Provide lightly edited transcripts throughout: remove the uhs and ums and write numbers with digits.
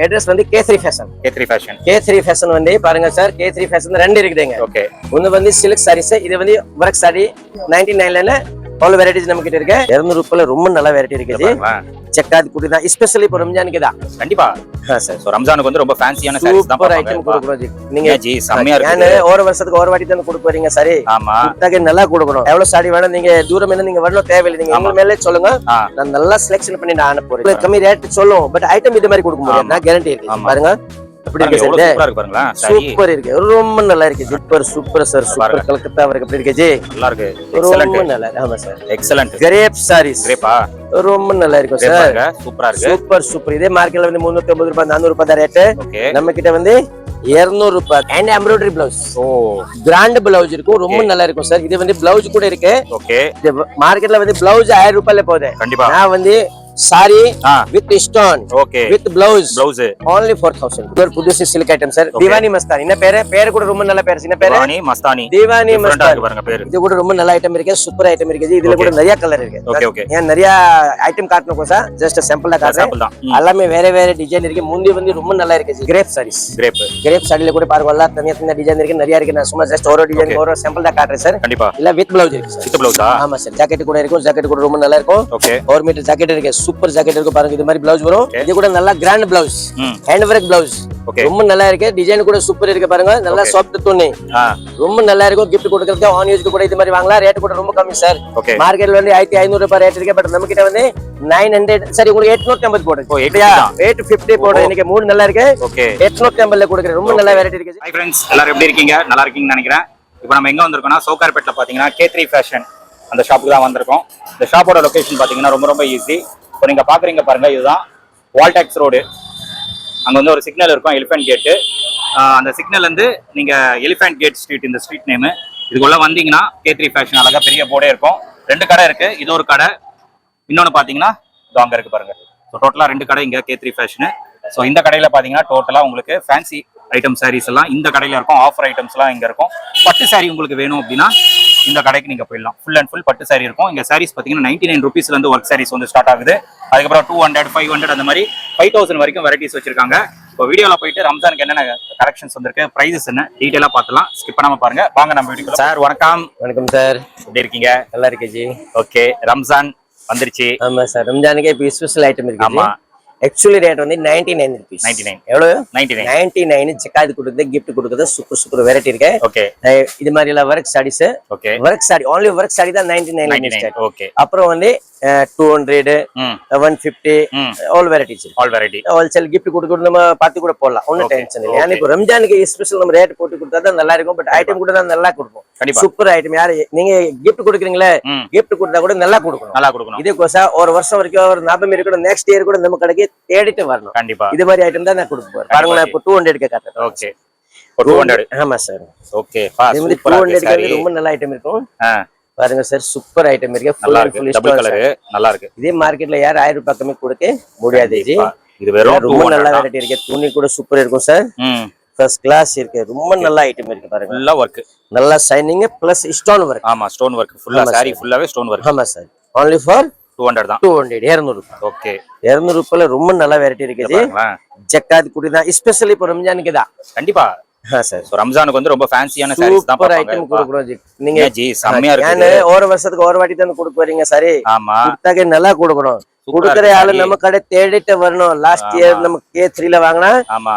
Address வந்து K3 fashion. K3 fashion வந்து பாருங்க சார், K3 ஃபேஷன் ரெண்டு இருக்குதுங்க. ஓகே. ஒன்னு வந்து சில்க் சாரீஸ், இது வந்து வர்க் சாரி 99ல all varieties நம்ம கிட்ட இருக்கு. 200 ரூபாயில ரொம்ப நல்ல வெரைட்டி இருக்குது. செக்காது குடி தான் ஸ்பெஷலி இப்போ ரம்ஜானுக்கு தான். கண்டிப்பா சார். சோ ரம்ஜானுக்கு வந்து ரொம்ப ஃபேன்சியான சாரீஸ் தான் சூப்பர் ஐட்டம் கொடுக்குறோம். நீங்க ஜி செம்மையா இருக்கு. நான் ஒரு வருஷத்துக்கு ஒரு வாட்டி தான் கொடுக்க வரீங்க சரி. ஆமா. குட்டாக நல்லா கொடுக்கணும். எவ்வளவு சாரி வேணும் நீங்க தூரம் என்ன நீங்க வரணும் தேவையில்லை. நீங்க உங்க மேலே சொல்லுங்க. நான் நல்லா செலக்ஷன் பண்ணி நான் அனுப்புறேன். கம்மி ரேட் சொல்லும், பட் ஐட்டம் இது மாதிரி கொடுக்க முடியாது. நான் கேரண்டி இருக்கு. பாருங்க எப்படி இருக்கு சார். சூப்பரா இருக்கு பாருங்களா. சூப்பர் இருக்கு. ரொம்ப நல்லா இருக்கு. Super sir. சூப்பர் கலக்கத்தா வர்க்க எப்படி இருக்கு ஜி. நல்லா இருக்கு. ரொம்ப நல்லா. ஆமா சார். எக்ஸலென்ட். கிரேப் சாரீஸ். கிரேப்பா. ரொம்ப நல்லா இருக்கும் சார். சூப்பரா இருக்கு. சூப்பர். இதே மார்க்கெட்ல வந்து 350 ரூபாய் 400 ரூபாய் தான் ரேட். நம்ம கிட்ட வந்து 200 ரூபாய். And embroidery blouse. Grand blouse இருக்கும். ரொம்ப நல்லா இருக்கும் சார். இது வந்து பிளவுஸ் கூட இருக்கு. ஓகே. மார்க்கெட்ல வந்து பிளவுஸ் 1000 ரூபாயில போகுது. கண்டிப்பா. நான் வந்து sorry with stone with blouse only 4000. ஒரு புதுசு silk item sir. Deewani Mastani. என்ன பேரு கூட ரொம்ப நல்ல பேரு. என்ன பேரு? தீவானி மஸ்தானி. தீவானி மஸ்தானி பாருங்க பேரு. இது கூட ரொம்ப நல்ல ஐட்டம் இருக்கு. சூப்பர் ஐட்டம் இருக்கு. இதுல கூட நிறைய கலர் இருக்கு. Okay okay. ஏன் நிறைய ஐட்டம் காட்டணும் சார். ஜஸ்ட் சாம்பிள் தான் காட்டுறேன். எல்லாமே வேற டிசைன் இருக்கு. முந்தி வந்து ரொம்ப நல்லா இருக்கு. கிரேப் சாரீஸ். கிரேப் சாரில கூட பாருங்க எல்லா தனியா டிசைன் இருக்கு. நிறைய இருக்கு. நான் சும்மா ஜஸ்ட் ஒரு டிசைன் ஒரு சாம்பிள் தான் காட்டுறேன் சார். கண்டிப்பா. இல்ல வித் பிளவுஸ் இருக்கு. வித் பிளவுஸா? ஆமா சார். ஜாக்கெட் கூட இருக்கும். ஜாக்கெட் கூட ரொம்ப நல்லா இருக்கும். ஓகே. 4 மீட்டர் ஜாக்கெட் இருக்கு. சூப்பர் ஜாக்கெட் இருக்கு. இது மாதிரி பிளவுஸ் வரும். இது கூட நல்ல grand blouse. Hand work blouse. ரொம்ப நல்லா இருக்கு. டிசைன் கூட சூப்பர் இருக்கு பாருங்க. நல்லா சாஃப்ட் துணி. ரொம்ப நல்லா இருக்கும். gift கொடுக்கறது ஆன் யூஸ் கூட இது மாதிரி வாங்கலாம். ரேட் கூட ரொம்ப கம்மி சார். மார்க்கெட்ல வந்து 1500 ரூபாய் ரேட் இருக்கு. பட் நம்ம கிட்ட வந்து 900 சரி உங்களுக்கு 850 போடுங்க. 850 போடுங்க. இன்னைக்கு மூணு நல்லா இருக்கு. 850 ல கொடுக்குறேன். ரொம்ப நல்ல வெரைட்டி இருக்கு. ஹாய் फ्रेंड्स, எல்லாரும் எப்படி இருக்கீங்க? நல்லா இருக்கீங்கன்னு நினைக்கிறேன். இப்போ நம்ம எங்க வந்திருக்கோம்னா சோக்கார்பேட்ல பாத்தீங்கன்னா K3 ஃபேஷன் அந்த ஷாப்புக்கு தான் வந்திருக்கோம். இந்த ஷாப்போட லொகேஷன் பாத்தீங்கன்னா ரொம்ப ஈஸி. இப்போ நீங்க பாக்குறீங்க பாருங்க, இதுதான் வால்டாக்ஸ் ரோடு. அங்க வந்து ஒரு சிக்னல் இருக்கும், எலிஃபென்ட் கேட்டு. அந்த சிக்னல் வந்து நீங்க எலிஃபென்ட் கேட் ஸ்ட்ரீட், இந்த ஸ்ட்ரீட் நேம். இதுக்குள்ள வந்தீங்கன்னா K3 ஃபேஷன் அழகா பெரிய போர்டே இருக்கும். 2 கடை இருக்கு. இது ஒரு கடை, இன்னொன்னு பாத்தீங்கன்னா இது அங்க இருக்கு பாருங்க. ஸோ டோட்டலா 2 கடை இங்க K3 ஃபேஷன். ஸோ இந்த கடையில பாத்தீங்கன்னா டோட்டலா உங்களுக்கு ஃபேன்சி ஐட்டம் சாரீஸ் எல்லாம் இந்த கடையில இருக்கும். ஆஃபர் ஐட்டம்ஸ் எல்லாம் இங்க இருக்கும். பட்டு சாரி உங்களுக்கு வேணும் அப்படின்னா இந்த கடைக்கு நீங்க போயிடலாம். ஃபுல் அண்ட் ஃபுல் பட்டு சாரி இருக்கும். இங்க சாரீஸ் பாத்தீங்கன்னா 99 ருபீஸ்ல இருந்து ஒர்க் சாரீஸ் வந்து ஸ்டார்ட் ஆகுது. அதுக்கப்புறம் 200, 500 அந்த மாதிரி 5000 வரைக்கும் வெரைட்டிஸ் வச்சிருக்காங்க. இப்போ வீடியோல போயிட்டு ரம்ஜானுக்கு என்னென்ன கலெக்ஷன்ஸ் வந்திருக்கு, பிரைசஸ் என்ன டீடைலா பார்த்துலாம். ஸ்கிப் பண்ணாம பாருங்க. வாங்க நம்ம வீடியோ. சார் வணக்கம். வணக்கம் சார். எப்படி இருக்கீங்க? நல்லா இருக்கேன் ஜி. ஓகே. ரம்ஜான் வந்துருச்சு. ஆமா சார். ரம்ஜானுக்கு இப்போ ஸ்பெஷல் ஐட்டம் இருக்கு. ஆமா. ஆக்சுவலி ரேட் வந்து 99 rupees. 99 எவ்வளவு? 99 ஜக்காத் கொடுக்குது, gift கொடுக்குது. சூப்பர் வெரைட்டி இருக்கு. ஓகே. இது மாதிரி எல்லாம் work sarees. Okay. Work sari only work sari தான் 99. ஓகே. அப்புறம் வந்து 200, 150 all varieties. All variety. Wholesale gift கொடுக்குறது நம்ம பார்த்து கூட போடலாம். ஒன்னும் டென்ஷன் இல்லை. ஏன்னா இப்போ ரம்ஜானுக்கு ஸ்பெஷல் நம்ம ரேட் போட்டு கொடுத்தா தான் நல்லா இருக்கும். பட் ஐட்டம் கூட தான் நல்லா கொடுப்போம். Super item. யாரு நீங்க gift கொடுக்குறீங்களா, gift கொடுத்தா கூட நல்லா கொடுக்கணும். இது கோசா ஒரு வருஷம் வரைக்கும் ஒரு ஞாபகம் இருக்கணும். நெக்ஸ்ட் இயர் கூட நம்ம கடைக்கு தேடிட்டு வரணும். கண்டிப்பா. இது மாதிரி ஐட்டம் தான் நான் கொடுப்பேன். பாருங்க நான் இப்போ 200 காட்டுறேன். ஓகே. 200. ஆமா சார். ஓகே. இது வந்து 200 ரொம்ப நல்ல ஐட்டம் இருக்கும். பாருங்க சார், சூப்பர் ஐட்டம் இருக்கு. Full and full double colour நல்லா இருக்கு. இதே மார்க்கெட்ல யார் 1000 ரூபாய் கம்மி கொடுக்க முடியாது ஜி. இது வெறும் ரொம்ப நல்ல வெரைட்டி இருக்கு. துணி கூட சூப்பர் இருக்கும் சார். ஃபர்ஸ்ட் கிளாஸ் இருக்கு. ரொம்ப நல்ல ஐட்டம் இருக்கு பாருங்க. ஃபுல்லா வர்க், நல்ல ஷைனிங் பிளஸ் ஸ்டோன் வர்க். ஆமா, ஸ்டோன் வர்க் ஃபுல்லா. சாரி ஃபுல்லாவே ஸ்டோன் வர்க். ஆமா சார். only for 200 தான். 200 ரூபாய். ஓகே. 200 ரூபாயில ரொம்ப நல்ல வெரைட்டி இருக்கு ஜி. ஜக்காத் குடி தான் ஸ்பெஷலி இப்போ ரம்ஜானுக்கு தான். கண்டிப்பா. சார். சோ ரம்ஜானுக்கு வந்து ரொம்ப ஃபேன்சியான சாரீஸ் தான் பாப்பாங்க. ஐட்டம் கொடுக்குறோம் ஜி. நீங்க ஜி செம்மையா இருக்கு. நான் ஒரு வருஷத்துக்கு ஒரு வாட்டி தான் கொடுக்க வரீங்க சரி. ஆமா. குட்டாக நல்லா கொடுக்கணும். கொடுக்குற ஆளு நம்ம கடை தேடிட்டு வரணும். லாஸ்ட் இயர் நம்ம K3 ல வாங்கினா,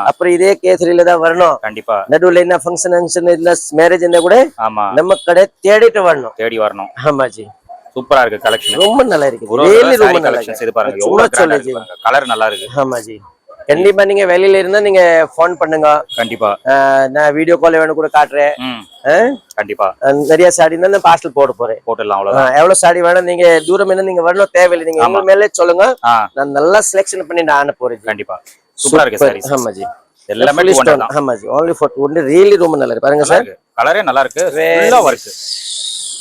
அப்புறம் இதே K3 ல தான் வரணும். கண்டிப்பா. நடுவுல என்ன ஃபங்க்ஷன் இல்ல மேரேஜ் இருந்தா கூட நம்ம கடை தேடிட்டு வரணும். தேடி வரணும். ஆமா ஜி. சூப்பரா இருக்கு கலெக்ஷன். ரொம்ப நல்லா இருக்கு. ரொம்ப நல்லா இருக்கு. இது பாருங்க எவ்வளவு கிராண்டா இருக்கு. கலர் நல்லா இருக்கு. ஆமா ஜி. கண்டிப்பா நீங்க வெளியில இருந்தா நீங்க போன் பண்ணுங்க. கண்டிப்பா. நான் வீடியோ கால் வேணும் கூட காட்டுறேன். கண்டிப்பா. நிறைய சாடி தான் நான் பார்சல் போட போறேன். போட்டுடலாம் அவ்வளவுதான். எவ்வளவு சாடி வேணும் நீங்க தூரம் என்ன நீங்க வரணும் தேவையில்லை. நீங்க உங்க மேலே சொல்லுங்க. நான் நல்லா செலக்ஷன் பண்ணி நான் அனுப்புறேன். கண்டிப்பா. சூப்பரா இருக்கு சாரீஸ். ஆமா ஜி. எல்லாமே 200 தான். ஆமா ஜி. only for 200. really ரொம்ப நல்லா இருக்கு பாருங்க சார். கலரே நல்லா இருக்கு. ஃபுல்லா வர்க்.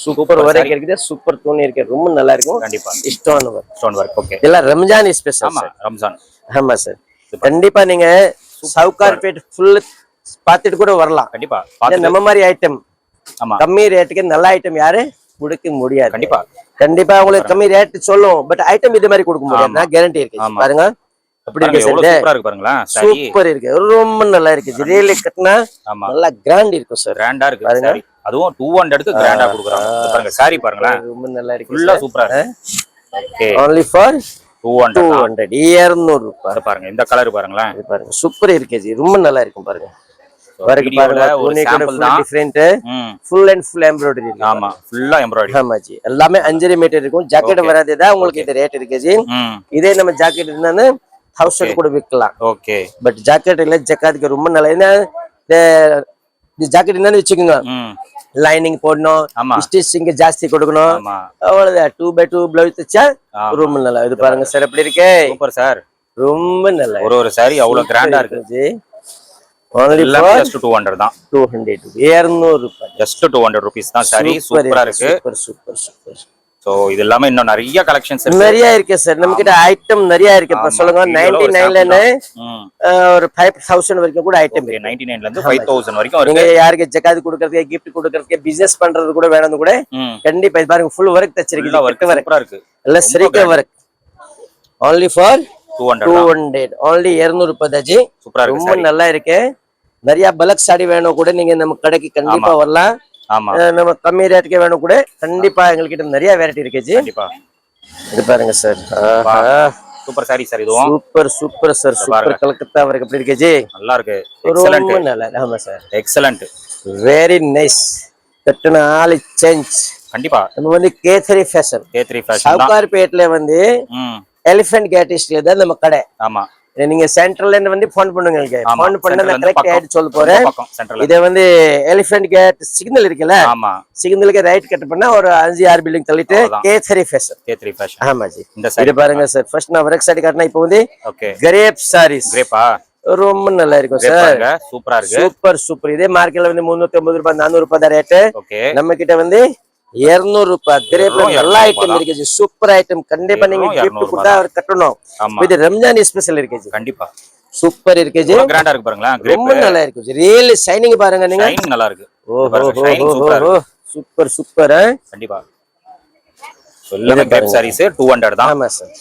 சூப்பர் வர்க் இருக்குது. சூப்பர் துணி இருக்கு. ரொம்ப நல்லா இருக்கும். கண்டிப்பா. Stone work. ஓகே. இதெல்லாம் ரம்ஜான் ஸ்பெஷல். ஆமா, ரம்ஜான். ஆமா சார். கண்டிப்பா நீங்க சவுகார்பேட் ஃபுல் பாத்துட்டு கூட வரலாம். கண்டிப்பா. நம்ம மாதிரி ஐட்டம் கம்மி ரேட்டுக்கு நல்ல ஐட்டம் யாரு கொடுக்க முடியாது. கண்டிப்பா உங்களுக்கு கம்மி ரேட் சொல்லும், பட் ஐட்டம் இது மாதிரி கொடுக்க முடியாது. நான் கேரண்டி இருக்கு. பாருங்க அப்படி இருக்கு சார் சூப்பரா இருக்கு பாருங்களா சாரி சூப்பர் இருக்கு ரொம்ப நல்லா இருக்கு ரியலி கட்டினா ஆமா நல்லா கிராண்ட் இருக்கும் சார் கிராண்டா இருக்கு சாரி அதுவும் 200க்கு கிராண்டா கொடுக்குறாங்க பாருங்க சாரி பாருங்களா ரொம்ப நல்லா இருக்கு ஃபுல்லா சூப்பரா இருக்கு ஓகே only for 200 200 ரூபாய் பாருங்க இந்த கலர் பாருங்களா இது பாருங்க சூப்பர் இருக்கு ஜி ரொம்ப நல்லா இருக்கும் பாருங்க வீடியோல ஒரு சாம்பிள் தான் different full and full embroidery இருக்கு ஆமா ஃபுல்லா எம்ப்ராய்டரி ஆமா ஜி எல்லாமே 5 மீட்டர் இருக்கும் ஜாக்கெட் வராதேதான் உங்களுக்கு இது ரேட் இருக்கு ஜி இதே நம்ம ஜாக்கெட் என்னன்னு 1000 கூட விக்கலாம் ஓகே பட் ஜாக்கெட் இல்ல ஜக்காத்துக்கு ரொம்ப நல்லா ஏன்னா இந்த ஜாக்கெட் என்னன்னு வச்சுக்கோங்க லைனிங் போடணும் ஸ்டிச்சிங் ஜாஸ்தி கொடுக்கணும் அவ்வளவுதான் 2x2 பிளவுஸ் தைச்சா ரொம்ப நல்லா இது பாருங்க சார் எப்படி இருக்கு சூப்பர் சார் ரொம்ப நல்லா ஒரு சாரி அவ்வளவு கிராண்டா இருக்கு ஜி only for just 200 தான் 200 200 ரூபாய் just 200 rupees தான் சாரி சூப்பரா இருக்கு சூப்பர் சூப்பர் சோ இது எல்லாமே இன்னும் நிறைய கலெக்ஷன்ஸ் இருக்கு நிறைய இருக்கு சார் நம்ம கிட்ட ஐட்டம் நிறைய இருக்கு இப்ப சொல்லுங்க 99 ல ஒரு 5000 வரைக்கும் கூட ஐட்டம் இருக்கு 99 ல இருந்து 5000 வரைக்கும் நீங்க இருக்கு யாருக்கு ஜகாத் கொடுக்கிறதுக்கு gift கொடுக்கிறதுக்கு பிசினஸ் பண்றது கூட வேணும் கூட கண்டிப்பா இது பாருங்க ஃபுல் வர்க் தச்சிருக்கு வர்க் சூப்பரா இருக்கு இல்ல சரிக்க வர்க் only for 200 only 200 ரூபாய் தான் ஜி சூப்பரா இருக்கு ரொம்ப நல்லா இருக்கு நிறைய பல்க் சாரி வேணும் கூட நீங்க நம்ம கடைக்கு கண்டிப்பா வரலாம் ஆமா நம்ம கம்மி ரேட்டுக்கு வேணும் கூட கண்டிப்பா எங்ககிட்ட நிறைய வெரைட்டி இருக்கு ஜி கண்டிப்பா இது பாருங்க சார் சூப்பர் சாரி சார் இதுவும் super super sir super Calcutta வரைக்கும் எப்படி இருக்கு ஜி நல்லா இருக்கு எக்ஸலென்ட் நல்லா ஆமா சார் எக்ஸலென்ட் வெரி நைஸ் கட்டன ஆல் சேஞ்ச் கண்டிப்பா நம்ம வந்து K3 ஃபேஷன் சவுகார்பேட்ல வந்து எலிஃபென்ட் கேட்டிஸ்ல தான் நம்ம கடை ஆமா நீங்க சென்ட்ரல்ல இருந்து வந்து ஃபோன் பண்ணுங்க ஃபோன் பண்ணா நான் கரெக்ட் ஆயிட்டு சொல்ல போறேன் இது வந்து எலிஃபென்ட் கேட் சிக்னல் இருக்குல்ல ஆமா சிக்னலுக்கு ரைட் கட் பண்ணா ஒரு 5-6 பில்டிங் தள்ளிட்டு K3 ஃபேஷன் ஆமா ஜி இந்த சைடு பாருங்க சார் ஃபர்ஸ்ட் நான் வர்க் சாரி காட்டினா இப்போ வந்து ஓகே கிரேப் சாரீஸ் கிரேப்பா ரொம்ப நல்லா இருக்கும் சார் சூப்பரா இருக்கு சூப்பர் சூப்பர் இதே மார்க்கெட்ல வந்து 350 ரூபாய் 400 ரூபாய் தான் ரேட் ஓகே நம்ம கிட்ட வந்து 200 ரூபாய் கிரேப்ல நல்ல ஐட்டம் இருக்கு சூப்பர் ஐட்டம் கண்டிப்பா நீங்க gift கொடுத்தா அவர் கட்டணும் இது ரம்ஜான் ஸ்பெஷல் இருக்கு கண்டிப்பா சூப்பர் இருக்கு ஜி கிராண்டா இருக்கு பாருங்களா ரொம்ப நல்லா இருக்கு ரியல் ஷைனிங் பாருங்க நீங்க ஷைனிங் நல்லா இருக்கு சூப்பர் சூப்பர் கண்டிப்பா எல்லாமே கிரேப் சாரீஸ் 200 தான் ஆமா சார்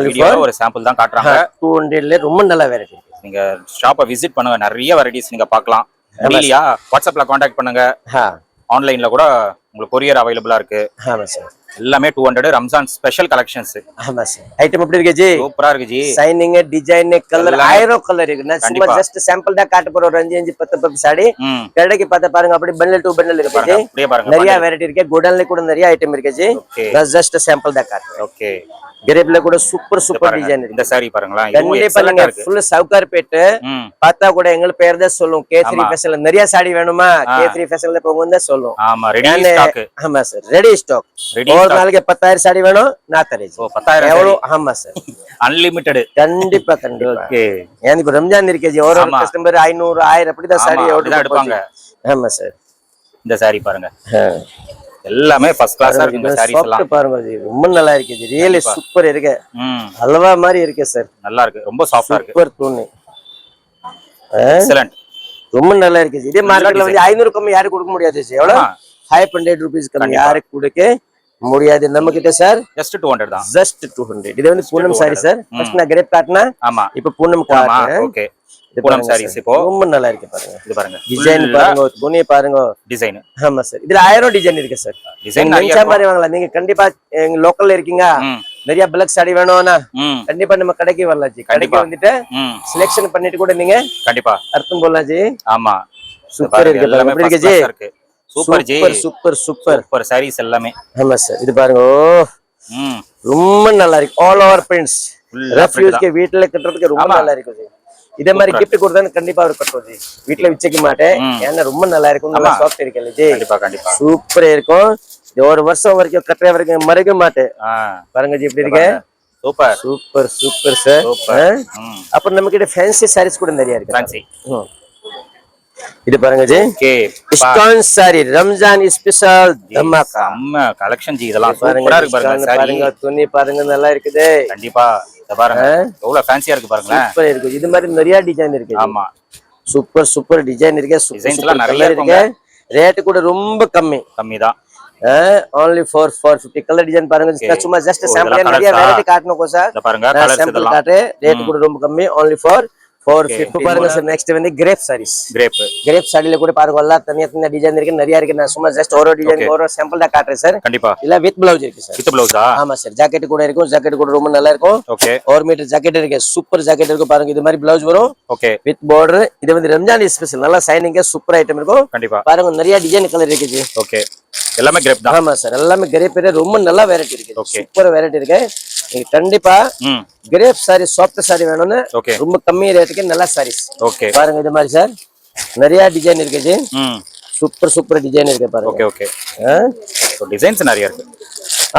வீடியோல ஒரு சாம்பிள் தான் காட்றாங்க 200 ல ரொம்ப நல்ல வெரைட்டி நீங்க ஷாப்பை விசிட் பண்ணுங்க நிறைய வெரைட்டிஸ் நீங்க பார்க்கலாம் முடியலையா வாட்ஸ்அப்ல காண்டாக்ட் பண்ணுங்க ஆன்லைன்ல கூட உங்களுக்கு கொரியர் அவைலபிளா இருக்கு ஆமா சார் எல்லாமே 200 ரம்ஜான் ஸ்பெஷல் கலெக்ஷன்ஸ் ஆமா சார் ஐட்டம் எப்படி இருக்கு ஜி சூப்பரா இருக்கு ஜி ஷைனிங் டிசைன் கலர் ஆயிரம் கலர் இருக்கு நான் சும்மா ஜஸ்ட் சாம்பிள் தான் காட்ட போறேன் ஒரு 5 10 சாடி கடைக்கு பார்த்த பாருங்க அப்படி பண்டல் டு பண்டல் இருக்கு ஜி அப்படியே பாருங்க நிறைய வெரைட்டி இருக்கு குடன்ல கூட நிறைய ஐட்டம் இருக்கு ஜி நான் ஜஸ்ட் சாம்பிள் தான் காட்டுறேன் ஓகே கிரேப்ல கூட சூப்பர் சூப்பர் டிசைன் இருக்கு இந்த சாரி பாருங்களா கண்டிப்பா நீங்க ஃபுல் சவுகார்பேட் பார்த்தா கூட எங்க பேர் தான் சொல்லும் K3 ஃபேஷன்ல நிறைய சாடி வேணுமா K3 ஃபேஷன்ல போங்க தான் சொல்லும் ஆமா ரெடி ஸ்டாக் ஆமா சார் ரெடி ஸ்டாக் ஒரு நாளைக்கு 10000 சாடி வேணும் நான் தரேன் ஓ 10000 எவ்வளவு ஆமா சார் அன்லிமிட்டெட் கண்டிப்பா கண்டிப்பா ஓகே ஏன் இப்ப ரம்ஜான் இருக்கே ஜி ஒரு கஸ்டமர் 500 1000 அப்படி தான் சாடி எடுப்பாங்க ஆமா சார் இந்த சாரி பாருங்க எல்லாமே ஃபர்ஸ்ட் கிளாஸா இருக்கு இந்த சாரீஸ் எல்லாம் பாருங்க ஜி ரொம்ப நல்லா இருக்கு ஜி ரியலி சூப்பர் இருக்கு அல்வா மாதிரி இருக்கு சார் நல்லா இருக்கு ரொம்ப சாஃப்ட்டா இருக்கு சூப்பர் துணி எக்ஸலென்ட் ரொம்ப நல்லா இருக்கு ஜி இதே மார்க்கெட்ல வந்து 500 கம்மி யாருக்கு கொடுக்க முடியாது ஜி எவ்வளவு 500 ரூபீஸ் கம்மி யாருக்கு கொடுக்க முடியாது நம்ம கிட்ட சார் ஜஸ்ட் 200 தான் ஜஸ்ட் 200 இது வந்து பூனம் சாரி சார் ஃபர்ஸ்ட் நான் கிரேப் காட்னா ஆமா இப்போ பூனம் காட்டுறேன் ஓகே பூனம் சாரீஸ் இப்போ ரொம்ப நல்லா இருக்கு பாருங்க இது பாருங்க டிசைன் பாருங்க துணி பாருங்க டிசைன் ஆமா சார் இதுல 1000 டிசைன் இருக்கு சார் டிசைன் நிறைய மாதிரி வாங்கலாம் நீங்க கண்டிப்பா எங்க லோக்கல்ல இருக்கீங்க நிறைய பிளக் சாரி வேணும்னா கண்டிப்பா நம்ம கடைக்கு வரலாம் ஜி கடைக்கு வந்துட்டு செலக்ஷன் பண்ணிட்டு கூட நீங்க கண்டிப்பா அர்த்தம் போடலாம் ஜி ஆமா சூப்பர் இருக்கு எப்படி இருக்கு ji super ji super super super sarees எல்லாமே ஆமா சார் இது பாருங்க ரொம்ப நல்லா இருக்கு ஆல் ஓவர் பிரிண்ட்ஸ் ரெஃப்யூஸ்க்கு வீட்ல கட்டுறதுக்கு ரொம்ப நல்லா இருக்கு ஜி இதே மாதிரி gift கொடுத்தா கண்டிப்பா அவர் கட்டுவோம் ஜி வீட்ல வச்சுக்க மாட்டேன் ஏன்னா ரொம்ப நல்லா இருக்கும் நல்லா சாஃப்ட் இருக்குல்ல ஜி கண்டிப்பா கண்டிப்பா சூப்பரா இருக்கும் இது ஒரு வருஷம் வரைக்கும் கட்டுற வரைக்கும் மறக்க மாட்டேன் பாருங்க ஜி எப்படி இருக்கு சூப்பர் சூப்பர் சூப்பர் சார் அப்புறம் நம்ம கிட்ட ஃபேன்சி சாரீஸ் கூட நிறைய இருக்கு ஃபேன்சி இது பாருங்க G okay stone sorry Ramzan special dhamaka அம்மா கலெக்ஷன் ஜி இதெல்லாம் சூப்பரா இருக்கு பாருங்க சாரி பாருங்க துணி பாருங்க நல்லா இருக்குது கண்டிப்பா இத பாருங்க எவ்வளவு ஃபேன்சியா இருக்கு பாருங்களேன் சூப்பர் இருக்கு இது மாதிரி நிறைய டிசைன் இருக்கு ஆமா சூப்பர் சூப்பர் டிசைன் இருக்கு டிசைன்ஸ்லாம் நிறைய இருக்கு ரேட் கூட ரொம்ப கம்மி தான் only for 450 கலர் டிசைன் பாருங்க சும்மா ஜஸ்ட் சாம்பிள் நிறைய வெரைட்டி காட்டணும் சார் இத பாருங்க கலர்ஸ் சாம்பிள் இதெல்லாம் காட்டு ரேட் கூட ரொம்ப கம்மி only for 450 பாருங்க சார் நெக்ஸ்ட் வந்து கிரேப் சாரீஸ் கிரேப் சாரில கூட பாருங்க எல்லாம் தனியா டிசைன் இருக்கு நிறைய இருக்கு நான் சும்மா ஜஸ்ட் ஒரு டிசைன் ஒரு சாம்பிள் தான் காட்டுறேன் சார் கண்டிப்பா இல்ல வித் ப்ளவுஸ் இருக்கு சார் வித் ப்ளவுஸா ஆமா சார் ஜாக்கெட் கூட இருக்கும் ஜாக்கெட் கூட ரொம்ப நல்லா இருக்கும் ஓகே 1 மீட்டர் ஜாக்கெட் இருக்கு சூப்பர் ஜாக்கெட் இருக்கு பாருங்க இது மாதிரி ப்ளவுஸ் வரும் ஓகே வித் பார்டர் இது வந்து ரம்ஜான் ஸ்பெஷல் நல்லா ஷைனிங்கா சூப்பர் ஐட்டம் இருக்கும் கண்டிப்பா பாருங்க நிறைய டிசைன் கலர் இருக்கு ஜி ஓகே எல்லாமே கிரேப் தான் ஆமா சார் எல்லாமே கிரேப் ரொம்ப நல்ல வெரைட்டி இருக்கு சூப்பர் வெரைட்டி இருக்கு நீங்க கண்டிப்பா கிரேப் சாரி சாஃப்ட் சாரி வேணும்னு ரொம்ப கம்மி ரேட்டுக்கு நல்ல சாரீஸ் ஓகே பாருங்க இது மாதிரி சார் நிறைய டிசைன் இருக்கு ஜி சூப்பர் டிசைன் இருக்கு பாருங்க ஓகே ஓகே சோ டிசைன்ஸ் நிறைய இருக்கு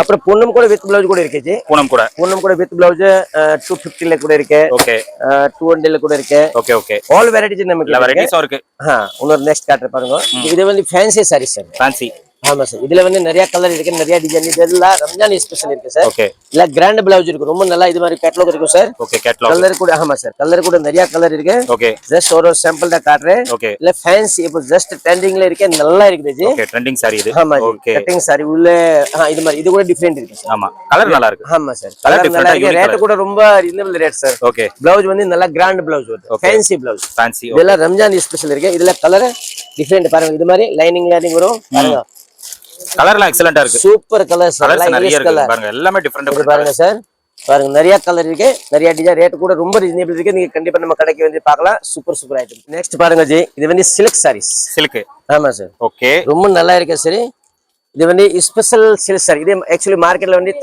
அப்புறம் பூனம் கூட வித் ப்ளவுஸ் கூட இருக்கு ஜி பூனம் கூட வித் ப்ளவுஸ் 250 ல கூட இருக்கு ஓகே 200 ல கூட இருக்கு ஓகே ஓகே ஆல் வெரைட்டிஸ் நமக்கு எல்லா வெரைட்டிஸும் இருக்கு இன்னொரு நெக்ஸ்ட் காட்டுற பாருங்க இது வந்து ஃபேன்சி சாரீஸ் சார் ஃபேன்சி ஆமா சார் இதுல வந்து நிறைய கலர் இருக்கு நிறைய டிசைன் இதெல்லாம் ரம்ஜான் ஸ்பெஷல் இருக்கு சார் ஓகே இல்ல கிராண்ட் பிளவுஸ் இருக்கு ரொம்ப நல்லா இது மாதிரி கேட்டலாக் இருக்கும் சார் ஓகே கேட்டலாக் கலர் கூட ஆமா சார் கலர் கூட நிறைய கலர் இருக்கு ஓகே ஜஸ்ட் ஒரு சாம்பிள் தான் காட்டுறேன் ஓகே இல்ல ஃபேன்சி இப்போ ஜஸ்ட் ட்ரெண்டிங்ல இருக்கு நல்லா இருக்குது ஜி ஓகே ட்ரெண்டிங் சாரி இது ஆமா ஜி ஓகே கட்டிங் சாரி உள்ள இது மாதிரி இது கூட டிஃபரெண்ட் இருக்கு சார் ஆமா கலர் நல்லா இருக்கு ஆமா சார் கலர் நல்லா இருக்கு ரேட் கூட ரொம்ப reasonable rate sir okay blouse வந்து நல்லா கிராண்ட் பிளவுஸ் வருது ஃபேன்சி பிளவுஸ் ஃபேன்சி இதெல்லாம் ரம்ஜான் ஸ்பெஷல் இருக்கு இதுல கலர் டிஃபரெண்ட் பாருங்க இது மாதிரி லைனிங் வரும் பாருங்க கலர்லாம் எக்ஸலென்ட்டா இருக்கு சூப்பர் கலர்ஸ் நிறைய இருக்கு பாருங்க எல்லாமே டிஃபரெண்ட் பாருங்க சார் பாருங்க நிறைய கலர் இருக்கு நிறைய டிசைன் ரேட் கூட ரொம்ப ரீசனபிள் இருக்கு நீங்க கண்டிப்பா நம்ம கடைக்கு வந்து பார்க்கலாம் சூப்பர் ஐட்டம் நெக்ஸ்ட் பாருங்க ஜி இது வந்து சில்க் சாரீஸ் சில்க் ஆமா சார் ஓகே ரொம்ப நல்லா இருக்கு சரி இது வந்து ஸ்பெஷல் சில்க் சாரி இது ஆக்சுவலி மார்க்கெட்ல வந்து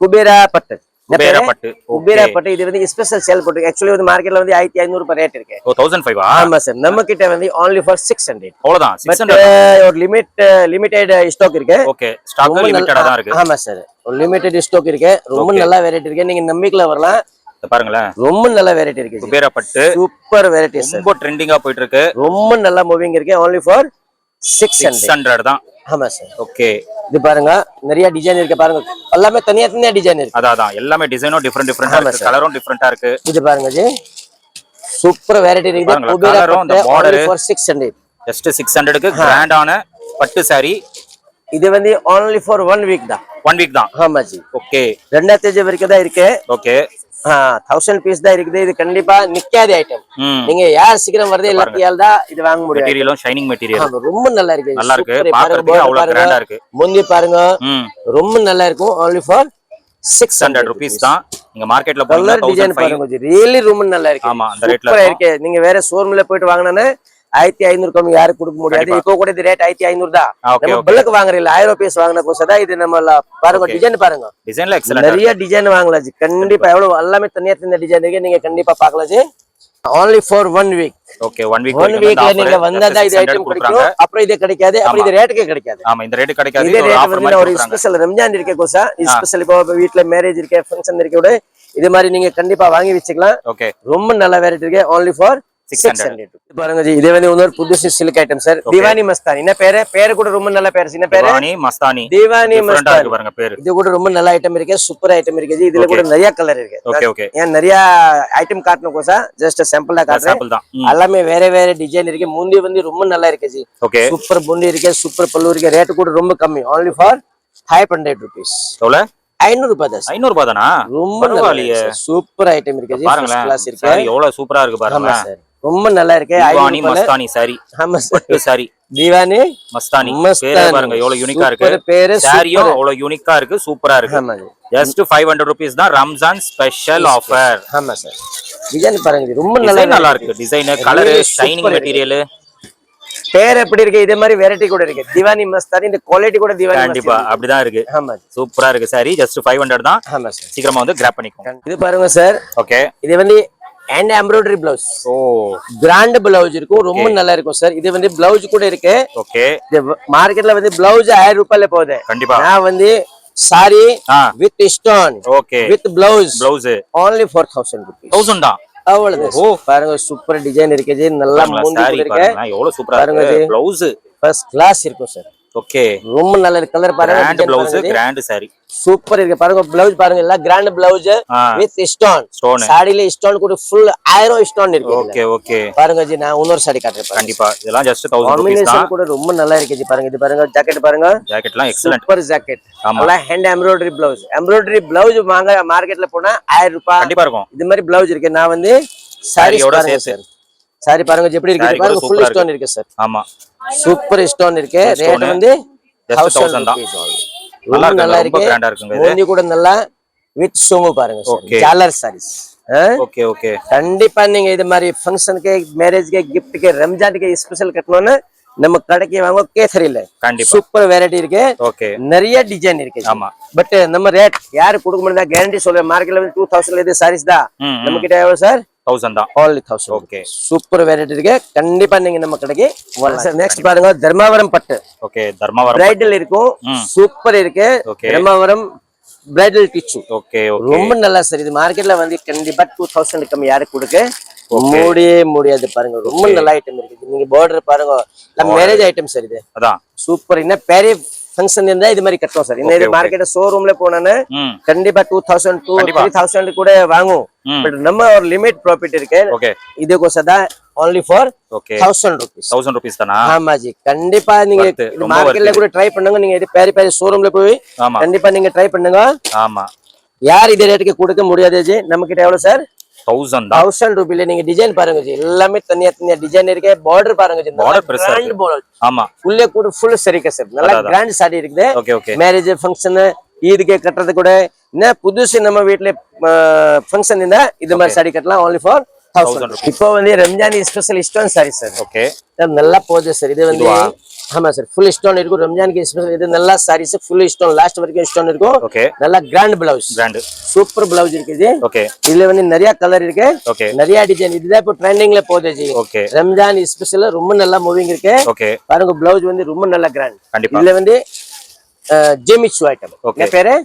குபேரா பட்டு குபேரா பட்டு இது வந்து ஸ்பெஷல் சேல் போட்டு ஆக்சுவலி வந்து மார்க்கெட்ல வந்து 1500 ரூபாய் ரேட் இருக்கு 1500 ஆமா சார் நம்ம கிட்ட வந்து only for 600 அவ்வளவுதான் 600 ஒரு லிமிட்டட் ஸ்டாக் இருக்கு ஓகே ஸ்டாக் லிமிட்டடா தான் இருக்கு ஆமா சார் ஒரு லிமிட்டட் ஸ்டாக் இருக்கு ரொம்ப நல்ல வெரைட்டி இருக்கு நீங்க நம்பிக்கையில வரலாம் பாருங்களேன் ரொம்ப நல்ல வெரைட்டி இருக்கு குபேரா பட்டு சூப்பர் வெரைட்டி ரொம்ப ட்ரெண்டிங்கா போயிட்டு இருக்கு ரொம்ப நல்ல மூவிங் இருக்கு only for 600 தான் ஆமா சார் ஓகே இது பாருங்க நிறைய டிசைன் இருக்கு பாருங்க எல்லாமே தனியா டிசைன் இருக்கு அதான் எல்லாமே டிசைனும் டிஃபரெண்டா இருக்கு கலரும் டிஃபரெண்டா இருக்கு இது பாருங்க ஜி சூப்பர் வெரைட்டி இருக்கு குபேரா பட்டு only for 600 ஜஸ்ட் 600 க்கு கிராண்டான பட்டு சாரி இது வந்து only for 1 week தான் 1 வீக் தான் ஆமா ஜி ஓகே 2 தேதி வரைக்கும் தான் இருக்கு ஓகே 1000 பீஸ் தான் இருக்குது இது கண்டிப்பா நிக்காத ஐட்டம் நீங்க யார் சீக்கிரம் வரதே எல்லாத்தையால் தான் இது வாங்க முடியும் மெட்டீரியலும் ஷைனிங் மெட்டீரியல் ரொம்ப நல்லா இருக்கு நல்லா இருக்கு பாக்குறதுக்கு அவ்வளவு கிராண்டா இருக்கு முந்தி பாருங்க ரொம்ப நல்லா இருக்கும் only for 600 rupees தான் நீங்க மார்க்கெட்ல கலர் டிசைன் பாருங்க ரியலி ரொம்ப நல்லா இருக்கு ஆமா அந்த ரேட்ல இருக்கு நீங்க வேற ஷோரூம்ல போயிட்டு வாங்குனா 1500 கம்மி யாருக்கு கொடுக்க முடியாது இப்போ கூட இது ரேட் 1500 தான் நம்ம பல்க் வாங்குறீங்க 1000 பீஸ் வாங்குன கோசதா இது நம்ம பாருங்க டிசைன் பாருங்க டிசைன்ல எக்ஸலென்ட் நிறைய டிசைன் வாங்கலாம் ஜி கண்டிப்பா எவ்வளவு எல்லாமே தனியா டிசைன் இருக்கு நீங்க கண்டிப்பா பார்க்கலாம் G only for 1 week okay 1 week நீங்க வந்தா இது ஐட்டம் கிடைக்கும் அப்புறம் இது கிடைக்காது அப்புறம் இது ரேட்டுக்கு கிடைக்காது ஆமா இந்த ரேட் கிடைக்காது இது ஒரு ஆஃபர் மாதிரி ஒரு ஸ்பெஷல் ரம்ஜான் இருக்கே கோசா ஸ்பெஷல் இப்போ வீட்ல மேரேஜ் இருக்கே ஃபங்க்ஷன் இருக்கே கூட இது மாதிரி நீங்க கண்டிப்பா வாங்கி வச்சுக்கலாம் ஓகே ரொம்ப நல்ல வெரைட்டி இருக்கு only for 600 பாருங்க ஜி இது வந்து இன்னொரு புதுசு silk item sir Deewani Mastani என்ன பேரு கூட ரொம்ப நல்ல பேரு என்ன பேரு தீவானி மஸ்தானி பாருங்க பேரு இது கூட ரொம்ப நல்ல ஐட்டம் இருக்கு சூப்பர் ஐட்டம் இருக்கு ஜி இதுல கூட நிறைய கலர் இருக்கு ஓகே ஓகே ஏன் நிறைய ஐட்டம் காட்டணும் கோசா ஜஸ்ட் சாம்பிள் தான் காட்டுறேன் எல்லாமே வேற டிசைன் இருக்கு முந்தி வந்து ரொம்ப நல்லா இருக்கு ஜி சூப்பர் புண்டி இருக்கு சூப்பர் பல்லு இருக்கு ரேட் கூட ரொம்ப கம்மி only for 500 rupees எவ்வளவு 500 ரூபாய் தான் 500 ரூபாய் தானா ரொம்ப நல்லா சூப்பர் ஐட்டம் இருக்கு ஜி ஃபர்ஸ்ட் கிளாஸ் இருக்கு சாரி எவ்வளவு சூப்பரா இருக்கு பாருங்க சார் ரொம்ப நல்லா இருக்கு தீவானி மஸ்தானி சாரி ஆமா சார் சாரி தீவானி மஸ்தானி பேரே பாருங்க எவ்வளவு யூனிக்கா இருக்கு சாரியும் அவ்வளவு யூனிக்கா இருக்கு சூப்பரா இருக்கு ஆமா ஜஸ்ட் 500 rupees தான் ரம்ஜான் ஸ்பெஷல் ஆஃபர் ஆமா சார் டிசைன் பாருங்க ரொம்ப நல்லா இருக்கு டிசைன் கலர் ஷைனிங் மெட்டீரியல் பேர் எப்படி இருக்கு இதே மாதிரி வெரைட்டி கூட இருக்கு தீவானி மஸ்தானி இந்த குவாலிட்டி கூட தீவானி கண்டிப்பா அப்படிதான் இருக்கு ஆமா சூப்பரா இருக்கு சாரி ஜஸ்ட் 500 தான் ஆமா சார் சீக்கிரமா வந்து கிராப் பண்ணிக்கோங்க இது பாருங்க சார் ஓகே இது வந்து and embroidery blouse grand blouse இருக்கும் ரொம்ப நல்லா இருக்கும் சார் இது வந்து blouse கூட இருக்கு ஓகே மார்க்கெட்ல வந்து blouse 1000 ரூபாயில போகுது கண்டிப்பா நான் வந்து sorry with stone okay with blouse only for 1000 rupees 1000 தான் அவ்வளவு பாருங்க சூப்பர் டிசைன் இருக்கு ஜி நல்லா மூஞ்சி இருக்கு எவ்வளவு சூப்பரா இருக்கு ப்ளவுஸ் ஃபர்ஸ்ட் கிளாஸ் இருக்கும் சார் ஓகே ரொம்ப நல்ல கலர் பாருங்க grand blouse grand saree super இருக்கு பாருங்க ப்ளவுஸ் பாருங்க எல்லாம் கிராண்ட் ப்ளவுஸ் வித் ஸ்டோன் சாரில ஸ்டோன் கூட ஃபுல் ஆயிரம் ஸ்டோன் இருக்கு ஓகே ஓகே பாருங்க ஜி நான் இன்னொரு சாரி காட்டுறேன் கண்டிப்பா இதெல்லாம் ஜஸ்ட் 1000 ரூபாய் தான் கூட ரொம்ப நல்லா இருக்கு ஜி பாருங்க இது பாருங்க ஜாக்கெட் பாருங்க ஜாக்கெட்லாம் எக்ஸலென்ட் சூப்பர் ஜாக்கெட் நல்லா ஹேண்ட் எம்ப்ராய்டரி ப்ளவுஸ் வாங்க மார்க்கெட்ல போனா 1000 ரூபாய் கண்டிப்பா இருக்கும் இது மாதிரி ப்ளவுஸ் இருக்கு நான் வந்து சாரியோட சேர்த்து சாரி பாருங்க எப்படி இருக்கு பாருங்க ஃபுல் ஸ்டோன் இருக்கு சார் ஆமா சூப்பர் ஸ்டோன் இருக்கு ரேட் வந்து 1000 தான் நல்லா இருக்கு கிராண்டா இருக்குங்க மோந்தி கூட நல்லா வித் சோமு பாருங்க சார் ஜாலர் சாரீஸ் ஓகே ஓகே கண்டிப்பா நீங்க இது மாதிரி ஃபங்க்ஷனுக்கு மேரேஜ்க்கு கிஃப்ட்க்கு ரம்ஜானுக்கு ஸ்பெஷல் கட்டணும்னு நம்ம கடைக்கு வாங்க கேசரியில சூப்பர் வெரைட்டி இருக்கு ஓகே நிறைய டிசைன் இருக்கு ஆமா பட் நம்ம ரேட் யாரு கொடுக்க முடியல கேரண்டி சொல்றேன் மார்க்கெட்ல வந்து 2000 இது சாரீஸ் தான் நம்ம கிட்ட எவ்வளவு சார் 1000 தான் only 1000 ஓகே சூப்பர் வெரைட்டி இருக்கு கண்டிப்பா நீங்க நம்ம கடைக்கு வரலாம் நெக்ஸ்ட் பாருங்க தர்மாவரம் பட்டு ஓகே தர்மாவரம் பிரைடல் இருக்கும் சூப்பர் இருக்கு Dharmavaram bridal ditch okay okay ரொம்ப நல்லா சார் இது மார்க்கெட்ல வந்து கண்டிப்பா 2000 க்கு யாரு கொடுக்க முடியாது பாருங்க ரொம்ப நல்ல ஐட்டம் இருக்கு நீங்க பார்டர் பாருங்க மேரேஜ் ஐட்டம் சார் இது அதான் சூப்பர் என்ன பெரிய ஃபங்க்ஷன் இருந்தா இது மாதிரி கட்டணும் சார் இந்த மார்க்கெட் ஷோரூம்ல போனானே கண்டிப்பா 2000 to 3000 கூட வாங்கும் பட் நம்ம ஒரு லிமிட் ப்ராஃபிட் இருக்கு ஓகே இதுக்கோசம் தான் only for 1000 rupees 1000 rupees தானா ஆமா ஜி கண்டிப்பா நீங்க மார்க்கெட்ல கூட ட்ரை பண்ணுங்க நீங்க இது பெரிய ஷோரூம்ல போய் கண்டிப்பா நீங்க ட்ரை பண்ணுங்க ஆமா யார் இதே ரேட்டுக்கு கொடுக்க முடியாது ஜி நம்ம கிட்ட எவ்வளவு சார் 1000 ரூபாயில நீங்க டிசைன் பாருங்க ஜி எல்லாமே தனியா டிசைன் இருக்கு பார்டர் பாருங்க ஜி கிராண்ட் பார்டர் ஆமா உள்ளே கூட ஃபுல் சரிக்கா சார் நல்ல கிராண்ட் சாரி இருக்குது ஓகே ஓகே மேரேஜ் ஃபங்க்ஷன் ஈதுக்கு கட்டறது கூட என்ன புதுசு நம்ம வீட்ல ஃபங்க்ஷன் இருந்தா இது மாதிரி சாரி கட்டலாம் only for 1000 இப்போ வந்து Ramzan special stone sorry sir okay நல்லா போகுது சார் இது வந்து ஆமா சார் ஃபுல் ஸ்டோன் இருக்கும் ரம்ஜானுக்கு ஸ்பெஷல் இது நல்லா சாரீஸ் ஃபுல் ஸ்டோன் லாஸ்ட் வரைக்கும் ஸ்டோன் இருக்கும் ஓகே நல்லா grand blouse grand super blouse இருக்குது ஓகே இதுல வந்து நிறைய கலர் இருக்கு ஓகே நிறைய டிசைன் இதுதான் இப்போ ட்ரெண்டிங்ல போகுது ஜி ஓகே ரம்ஜான் ஸ்பெஷல் ரொம்ப நல்லா மூவிங் இருக்கு ஓகே பாருங்க பிளவுஸ் வந்து ரொம்ப நல்லா கிராண்ட் கண்டிப்பா இதுல வந்து ஜிமிச்சு ஐட்டம் என்ன பேரு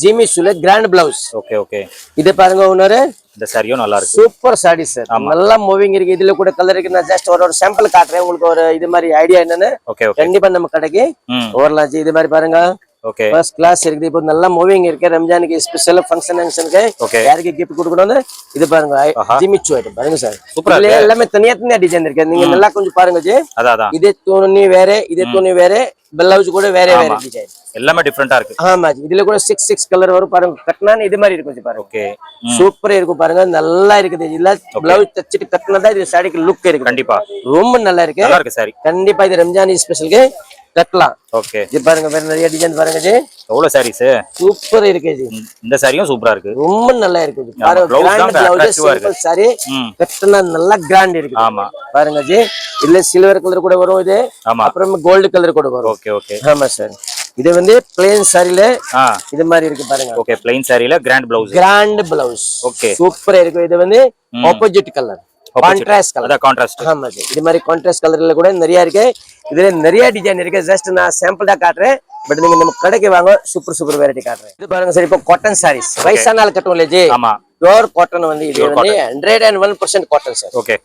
ஜிமிச்சுல கிராண்ட் பிளவுஸ் ஓகே ஓகே இது பாருங்க இன்னொரு இந்த சாரியும் நல்லா இருக்கு சூப்பர் சாரி சார் நல்லா மூவிங் இருக்கு இதுல கூட கலர் இருக்கு நான் ஜஸ்ட் ஒரு சாம்பிள் காட்டுறேன் உங்களுக்கு ஒரு இது மாதிரி ஐடியா என்னன்னு ஓகே ஓகே கண்டிப்பா நம்ம கடைக்கு வரலாம் ஜி இது மாதிரி பாருங்க ஓகே ஃபர்ஸ்ட் கிளாஸ் இருக்குது இப்போ நல்லா மூவிங் இருக்கு ரம்ஜானுக்கு ஸ்பெஷல் ஃபங்க்ஷனுக்கு யாருக்கு கிஃப்ட் கொடுக்கணும்னு இது பாருங்க ஜிமிச்சு ஐட்டம் பாருங்க சார் சூப்பர் எல்லாமே தனியா டிசைன் இருக்கு நீங்க நல்லா கொஞ்சம் பாருங்க ஜி அதான் இதே துணி வேற இதே துணி வேற பிளவுஸ் கூட வேற டிசைன் எல்லாமே டிஃபரெண்டா இருக்கு ஆமா ஜி இதுல கூட 6 கலர் வரும் பாருங்க கட்டினா இது மாதிரி இருக்கும் ஜி பாருங்க ஓகே சூப்பரா இருக்கும் பாருங்க நல்லா இருக்குது இல்ல பிளவுஸ் தச்சிட்டு கட்டினதா இது சாரிக்கு லுக் இருக்கு கண்டிப்பா ரொம்ப நல்லா இருக்கு சாரி கண்டிப்பா இது ரம்ஜான் ஸ்பெஷலுக்கு கட்டலாம் ஓகே இது பாருங்க வேற நிறைய டிசைன் பாருங்க ஜி எவ்வளவு சாரீஸ் சூப்பர் இருக்கு ஜி இந்த சாரியும் சூப்பரா இருக்கு ரொம்ப நல்லா இருக்கு ஜி பாருங்க கிராண்ட் பிளவுஸ் சிம்பிள் சாரி கட்டினா நல்லா கிராண்ட் இருக்கு ஆமா பாருங்க ஜி இல்ல சில்வர் கலர் கூட வரும் இது அப்புறம் கோல்ட் கலர் கூட வரும் ஓகே ஓகே ஆமா சார் இது வந்து பிளேன் சாரில இது மாதிரி இருக்கு பாருங்க ஓகே பிளேன் சாரில கிராண்ட் பிளவுஸ் ஓகே சூப்பரா இருக்கு இது வந்து ஆப்போசிட் கலர் கான்ட்ராஸ்ட் கலர் அத கான்ட்ராஸ்ட் ஆமா ஜி இது மாதிரி கான்ட்ராஸ்ட் கலர்ல கூட நிறைய இருக்கு இதுல நிறைய டிசைன் இருக்கு ஜஸ்ட் நான் சாம்பிள் தான் காட்டுறேன் பட் நீங்க நம்ம கடைக்கு வாங்க சூப்பர் வெரைட்டி காட்டுறேன் இது பாருங்க சார் இப்போ காட்டன் சாரீஸ் வயசானால கட்டுவோம்ல ஜி ஆமா பியூர் காட்டன் வந்து இது வந்து 101% காட்டன் சார் ஓகே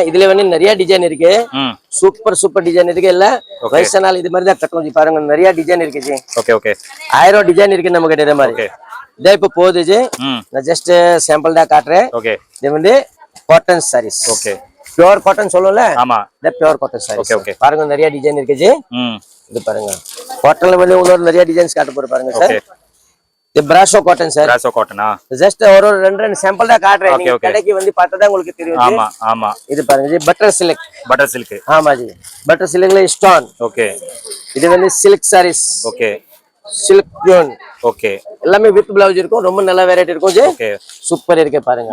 இதுல வந்து நிறைய டிசைன் இருக்கு சூப்பர் டிசைன் இருக்கு இல்ல வயசானால இது மாதிரி தான் கட்டணும் ஜி பாருங்க நிறைய டிசைன் இருக்கு ஜி ஓகே ஓகே 1000 டிசைன் இருக்கு நம்ம கிட்ட இது மாதிரி இதே இப்போ போகுது ஜி நான் ஜஸ்ட் சாம்பிள் தான் காட்டுறேன் ஓகே இது வந்து cotton sarees okay pure cotton சொல்லும்ல ஆமா இந்த pure cotton sarees okay okay பாருங்க நிறைய டிசைன் இருக்கு ஜி இது பாருங்க காட்டன்ல வந்து இன்னொரு நிறைய டிசைன்ஸ் காட்ட போற பாருங்க சார் இது பிராஷோ காட்டன் சார் பிராஷோ காட்டனா ஜஸ்ட் ஒரு ரெண்டு சாம்பிள் தான் காட்டுறேன் நீங்க கடைக்கு வந்து பார்த்தா தான் உங்களுக்கு தெரியும் ஆமா ஆமா இது பாருங்க ஜி பட்டர் சில்க் ஆமா ஜி பட்டர் சில்க்ல ஸ்டோன் ஓகே இது வந்து silk sarees okay silk zone okay எல்லாமே வித் பிளவுஸ் இருக்கும் ரொம்ப நல்ல வெரைட்டி இருக்கும் ஜி ஓகே சூப்பர் இருக்கு பாருங்க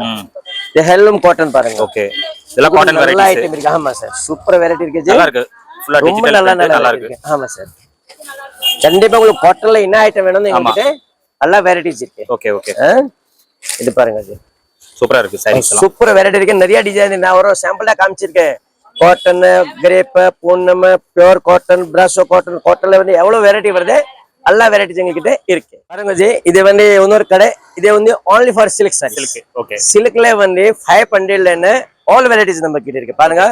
இது ஹெல்லூம் காட்டன் பாருங்க ஓகே இதெல்லாம் காட்டன் வெரைட்டி ஐட்டம் இருக்கு ஆமா சார் சூப்பர் வெரைட்டி இருக்கு ஜி நல்லா இருக்கு ஃபுல்லா டிஜிட்டல் நல்லா இருக்கு ஆமா சார் கண்டிப்பா உங்களுக்கு காட்டன்ல என்ன ஐட்டம் வேணும்னு என்கிட்ட எல்லா வெரைட்டிஸ் இருக்கு ஓகே ஓகே இது பாருங்க ஜி சூப்பரா இருக்கு சாரீஸ் எல்லாம் சூப்பர் வெரைட்டி இருக்கு நிறைய டிசைன் நான் ஒரு சாம்பிளா காமிச்சிருக்கேன் cotton crepe Poonam pure cotton பிராஷோ காட்டன்ல வந்து எவ்வளவு வெரைட்டி வருது எல்லா வெரைட்டிஸ் எங்ககிட்ட இருக்கு பாருங்க ஜி இது வந்து இன்னொரு கடை இது வந்து only for silk sarees okay சில்க்ல வந்து 500 ஆல் வெரைட்டிஸ் நம்ம கிட்ட இருக்கு பாருங்க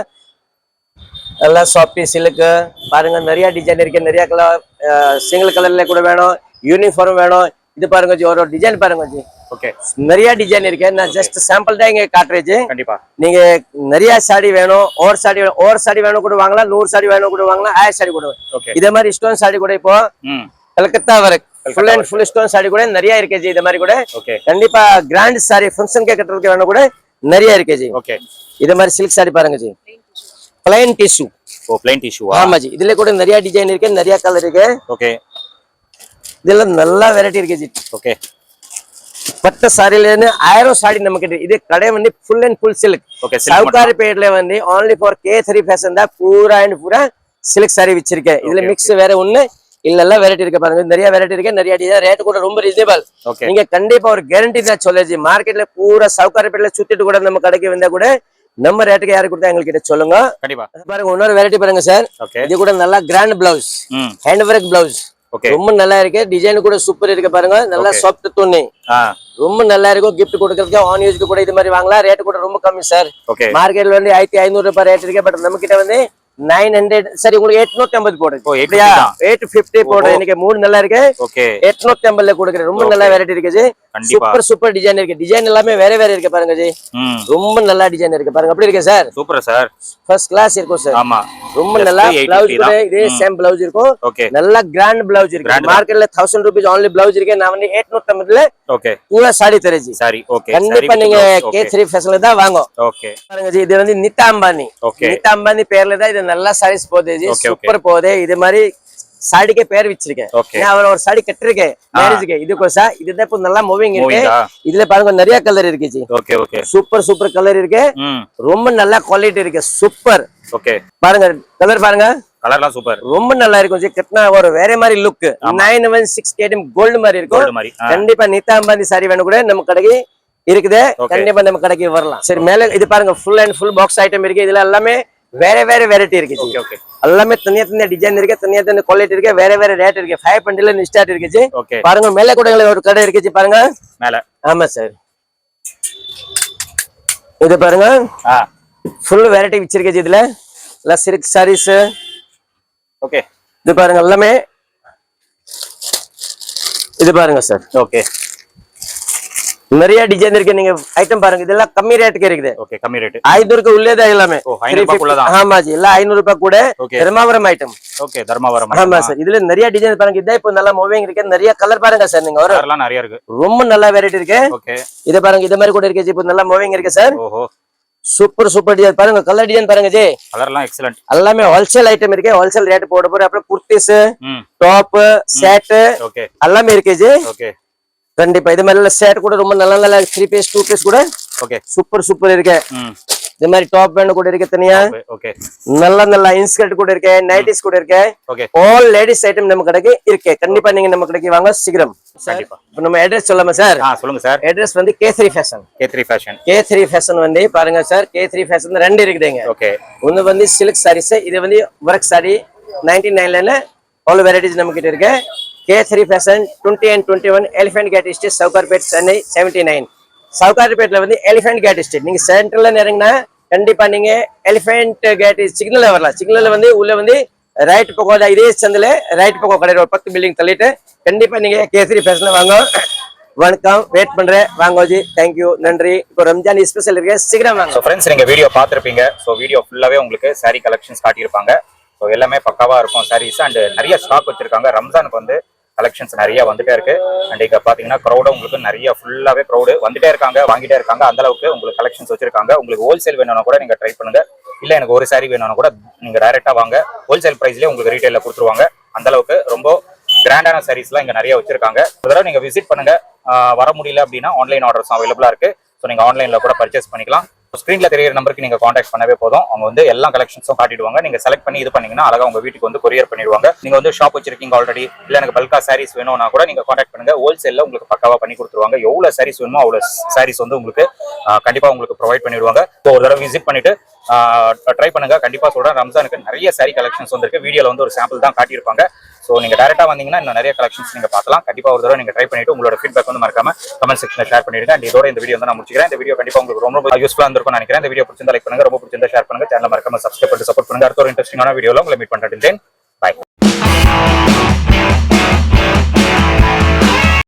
நல்லா சாஃப்டி சில்க்கு பாருங்க, நிறைய டிசைன் இருக்கு, நிறைய கலர், சிங்கிள் கலர்ல கூட வேணும், யூனிஃபார்ம் வேணும். இது பாருங்க ஜி, ஒரு டிசைன் பாருங்க ஜி. ஓகே, நிறைய டிசைன் இருக்கு. நான் ஜஸ்ட் சாம்பிள் தான் இங்க காட்டுறேன் ஜி. கண்டிப்பா நீங்க நிறைய சாடி வேணும், ஓவர் சாடி வேணும் கூட வாங்கலாம், 100 சாடி வேணும் கூட வாங்கலாம், 1000 சாடி கூட. ஓகே, இதே மாதிரி ஸ்டோன் சாடி கூட இப்போ Calcutta work full and full stone சாடி கூட நிறைய இருக்கு ஜி. இதே மாதிரி கூட ஓகே, கண்டிப்பா கிராண்ட் சாரி ஃபங்க்ஷன் கட்டுறதுக்கு வேணும் கூட நிறைய இருக்கு ஜி. ஓகே, இதே மாதிரி சில்க் சாரி பாருங்க ஜி, பிளைன் டிஷ்யூ. ஓ பிளைன் டிஷ்யூ. ஆமா ஜி, இதுல கூட நிறைய டிசைன் இருக்கு, நிறைய கலர் இருக்கு. ஓகே, இதுல நல்ல வெரைட்டி இருக்கு ஜி. ஓகே, பட்டு சாரில இருந்து 1000 சாடி நம்ம கிட்ட. இது கடை வந்து full and full silk. Okay, சவுகாரிப்பேட்ல வந்து only for K3 ஃபேஷன் தான் பூரா அண்ட் பூரா சில்க் சாரி வச்சிருக்கேன். இதுல மிக்ஸ் வேற ஒண்ணு இல்ல, வெரைட்டி இருக்கு பாருங்க, நிறைய வெரைட்டி இருக்கு, நிறைய டிசைன், ரேட் கூட ரொம்ப ரீசனபிள். நீங்க கண்டிப்பா ஒரு கேரண்டி தான் சொல்லுச்சு. மார்க்கெட்ல பூரா சவுகாரிப்பேட்ல சுத்திட்டு கூட நம்ம கடைக்கு வந்தா கூட நம்ம ரேட்டுக்கு யாரு கொடுத்தா எங்க கிட்ட சொல்லுங்க. கண்டிப்பா பாருங்க, இன்னொரு வெரைட்டி பாருங்க சார். இது கூட நல்லா grand blouse, hand work blouse. ரொம்ப நல்லா இருக்கு, டிசைன் கூட சூப்பர் இருக்கு பாருங்க, நல்லா சாஃப்ட் துணி, ரொம்ப நல்லா இருக்கும். கிஃப்ட் கொடுக்கறதுக்கு ஆன் யூஸ்க்கு கூட இது மாதிரி வாங்கலாம். ரேட் கூட ரொம்ப கம்மி சார். மார்க்கெட்ல வந்து 1500 ரூபாய் ரேட் இருக்கு, பட் நம்ம கிட்ட வந்து 900. சரி, உங்களுக்கு 850 போடுது. 850 போடுறது. இன்னைக்கு மூணு நல்லா இருக்கு, 850 கொடுக்குறேன். ரொம்ப நல்லா வெரைட்டி இருக்கு, சூப்பர் சூப்பர் டிசைன் இருக்கு. டிசைன் எல்லாமே வேற வேற இருக்கு பாருங்க ஜி, ரொம்ப நல்லா டிசைன் இருக்கு பாருங்க. அப்படி இருக்கு sir, super sir, first class இருக்கும் சார். ஆமா, ரொம்ப நல்லா பிளவுஸ் கூட இதே சேம் பிளவுஸ் இருக்கும். நல்லா கிராண்ட் பிளவுஸ் இருக்கு. மார்க்கெட்ல 1000 ரூபீஸ் only பிளவுஸ் இருக்கு. நான் வந்து 850 ஓகே பூரா சாடி தரேன் ஜி. சாரி, ஓகே, கண்டிப்பா நீங்க K3 ஃபேஷன்ல தான் வாங்க. ஓகே பாருங்க ஜி, இது வந்து நிதா அம்பானி. நிதா அம்பானி பேர்ல தான் இது நல்லா சாரீஸ் போகுது ஜி, சூப்பர் போகுது. இது மாதிரி சாடிக்கே பேர் வச்சிருக்கேன். அவர் ஒரு சாடி கட்டிருக்கேன் மேரேஜ்க்கு. இதுக்கோசா இதுதான் இப்போ நல்லா மூவிங் இருக்கு. இதுல பாருங்க நிறைய கலர் இருக்கு G. Okay, okay, super super colour இருக்கு, ரொம்ப நல்ல குவாலிட்டி இருக்கு, சூப்பர். ஓகே, பாருங்க கலர் பாருங்க, கலர்லாம் சூப்பர், ரொம்ப நல்லா இருக்கும் ஜி. கட்டினா ஒரு வேற மாதிரி லுக், 916 கேடம் கோல்டு மாதிரி இருக்கும். கண்டிப்பா நிதா அம்பானி சாரி வேணும் கூட நம்ம கடைக்கு இருக்குது, கண்டிப்பா நம்ம கடைக்கு வரலாம். சரி, மேல இது பாருங்க full and full box item இருக்கு. இதுல எல்லாமே வேற வேற வெரைட்டி இருக்கு. எல்லாமே தனியா தனியா டிசைன் இருக்கு, தனியா தனியா குவாலிட்டி இருக்கு, வேற வேற ரேட் இருக்கு. 500 ஸ்டார்ட் இருக்கு. பாருங்க மேல கூட ஒரு கடை இருக்கு பாருங்க மேல. ஆமா சார், இது பாருங்க ஃபுல் வெரைட்டி வச்சிருக்கு இதுல. எல்லாம் சில்க் சாரீஸ். ஓகே, இது பாருங்க எல்லாமே. இது பாருங்க சார், ஓகே, நிறைய டிசைன் இருக்கு. நீங்க ஐட்டம் பாருங்க, இதெல்லாம் கம்மி ரேட்டுக்கு இருக்குது. ஓகே, கம்மி ரேட், 500 உள்ளேதான் எல்லாமே. 500 தான். ஆமா ஜி, எல்லாம் 500 ரூபாய் கூட. தர்மாவரம் ஐட்டம். ஓகே, தர்மாவரம். ஆமா சார், இதுல நிறைய டிசைன் பாருங்க. இதான் இப்போ நல்லா மூவிங் இருக்கு, நிறைய கலர் பாருங்க சார். நீங்க கலர்லாம் நிறைய இருக்கு, ரொம்ப நல்ல வெரைட்டி இருக்கு. ஓகே, இது பாருங்க, இது மாதிரி கூட இருக்கு. இப்போ நல்லா மூவிங் இருக்கு சார். ஓஹோ, சூப்பர் சூப்பர் டிசைன் பாருங்க, கலர் டிசைன் பாருங்க ஜி. கலர்லாம் எக்ஸலென்ட். எல்லாமே ஹோல்சேல் ஐட்டம் இருக்கு, ஹோல்சேல் ரேட் போட போற. அப்புறம் குர்த்திஸ், டாப், ஷர்ட் எல்லாமே இருக்கு ஜி. ஓகே, கண்டிப்பா இது மாதிரி ஷர்ட் கூட ரொம்ப நல்ல நல்ல 3 பீஸ் 2 பீஸ் கூட ஓகே சூப்பர் சூப்பர் இருக்கு. இது மாதிரி டாப் பேண்ட் கூட இருக்கு தனியா. ஓகே, நல்ல நல்ல இன்ஸ்கர்ட் கூட இருக்கு, நைட்டிஸ் கூட இருக்கு. ஓகே, ஆல் லேடிஸ் ஐட்டம் நம்ம கடைக்கு இருக்கு. கண்டிப்பா நீங்க நம்ம கடைக்கு வாங்க சீக்கிரம். கண்டிப்பா. இப்போ நம்ம அட்ரஸ் சொல்லாமா சார்? சொல்லுங்க சார். அட்ரஸ் வந்து K3 ஃபேஷன். K3 ஃபேஷன் வந்து பாருங்க சார், K3 ஃபேஷன் ரெண்டு இருக்குதுங்க. ஓகே, ஒன்னு வந்து சில்க் சாரீஸ், இது வந்து ஒர்க் சாரி. 99ல ஆல் வெரைட்டிஸ் நம்ம கிட்ட இருக்கு. K3 fashion 20 and 21 elephant gate street, Sowcarpet, Chennai 79. சவுகார்பேட்ல வந்து எலிஃபென்ட் கேட் ஸ்ட்ரீட். நீங்க சென்ட்ரல்ல இறங்கினா கண்டிப்பா நீங்க எலிஃபென்ட் கேட் சிக்னல்ல வரலாம். சிக்னல்ல வந்து உள்ள வந்து ரைட் பக்கம், இதே சந்தில ரைட் பக்கம் கிடையாது, ஒரு 10 பில்டிங் தள்ளிட்டு கண்டிப்பா நீங்க K3 ஃபேஷன்ல வாங்க. வணக்கம், வெயிட் பண்றேன், வாங்க ஜி. தேங்க்யூ, நன்றி. இப்போ ரம்ஜான் ஸ்பெஷல் இருக்கு, சீக்கிரம் வாங்க. ஃப்ரெண்ட்ஸ், நீங்க வீடியோ பார்த்திருப்பீங்க. ஸோ வீடியோ ஃபுல்லாவே உங்களுக்கு சாரி கலெக்ஷன்ஸ் காட்டியிருப்பாங்க. ஸோ எல்லாமே பக்காவா இருக்கும் சாரீஸ். அண்ட் நிறைய ஸ்டாக் வச்சிருக்காங்க. ரம்ஜானுக்கு வந்து கலெக்ஷன்ஸ் நிறைய வந்துட்டே இருக்கு. அண்ட் இங்க பாத்தீங்கன்னா க்ரௌடும் உங்களுக்கு நிறைய ஃபுல்லாவே க்ரௌடு வந்துட்டே இருக்காங்க, வாங்கிட்டே இருக்காங்க. அந்த அளவுக்கு உங்களுக்கு கலெக்ஷன்ஸ் வச்சிருக்காங்க. உங்களுக்கு ஹோல்சேல் வேணும்னா கூட நீங்க ட்ரை பண்ணுங்க. இல்ல எனக்கு ஒரு சாரி வேணும்னா கூட நீங்க டைரக்டா வாங்க, ஹோல்சேல் பிரைஸ்லயே உங்களுக்கு ரீட்டைல்ல கொடுத்துருவாங்க. அந்த அளவுக்கு ரொம்ப கிராண்டான சாரீஸ்லாம் இங்க நிறைய வச்சிருக்காங்க. ஒரு தடவை நீங்க விசிட் பண்ணுங்க. வர முடியல அப்படின்னா ஆன்லைன் ஆர்டர்ஸ் அவைலபிளா இருக்கு. ஸோ நீங்க ஆன்லைன்ல கூட பர்ச்சேஸ் பண்ணிக்கலாம். ஸ்கிரீன்ல தெரியிற நம்பருக்கு நீங்க காண்டாக்ட் பண்ணவே போதும். அவங்க வந்து எல்லா கலெக்ஷன்ஸும் காட்டிடுவாங்க. நீங்க செலக்ட் பண்ணி இது பண்ணீங்கன்னா அழகா உங்க வீட்டுக்கு வந்து கொரியர் பண்ணிடுவாங்க. நீங்க வந்து ஷாப் வச்சிருக்கீங்க ஆல்ரெடி, இல்ல எனக்கு பல்கா சாரீஸ் வேணும்னா கூட நீங்க காண்டாக்ட் பண்ணுங்க. ஹோல்சேல்ல உங்களுக்கு பக்காவா பண்ணி கொடுத்துருவாங்க. எவ்வளவு சாரீஸ் வேணுமோ அவ்வளவு சாரீஸ் வந்து உங்களுக்கு கண்டிப்பா உங்களுக்கு ப்ரொவைட் பண்ணிடுவாங்க. ஸோ ஒரு தடவை விசிட் பண்ணிட்டு ட்ரை பண்ணுங்க. கண்டிப்பா சொல்றேன், ரம்ஜானுக்கு நிறைய சாரி கலெக்ஷன்ஸ் வந்திருக்கு. வீடியோல வந்து ஒரு சாம்பிள் தான் காட்டியிருப்பாங்க. ஸோ நீங்க டேரக்டா வந்தீங்கன்னா இன்னும் நிறைய கலெக்ஷன்ஸ் நீங்க பார்க்கலாம். கண்டிப்பா ஒரு தடவை நீங்க ட்ரை பண்ணிட்டு உங்களோட ஃபீட்பேக் வந்து மறக்காம கமெண்ட் செக்ஷன்ல ஷேர் பண்ணிடுங்க. அண்ட் இதோட இந்த வீடியோ வந்து நான் முடிச்சுக்கிறேன். இந்த வீடியோ கண்டிப்பா உங்களுக்கு ரொம்ப யூஸ்ஃபுல்லா இருந்திருக்கும் நினைக்கிறேன். இந்த வீடியோ பிடிச்சிருந்தா லைக் பண்ணுங்க, ரொம்ப பிடிச்சிருந்தா ஷேர் பண்ணுங்க, சேனல் மறக்காம சப்ஸ்கிரைப் பண்ணி சப்போர்ட் பண்ணுங்க. அடுத்த ஒரு இன்ட்ரெஸ்டிங்கான வீடியோல உங்களை மீட் பண்றேன். பை.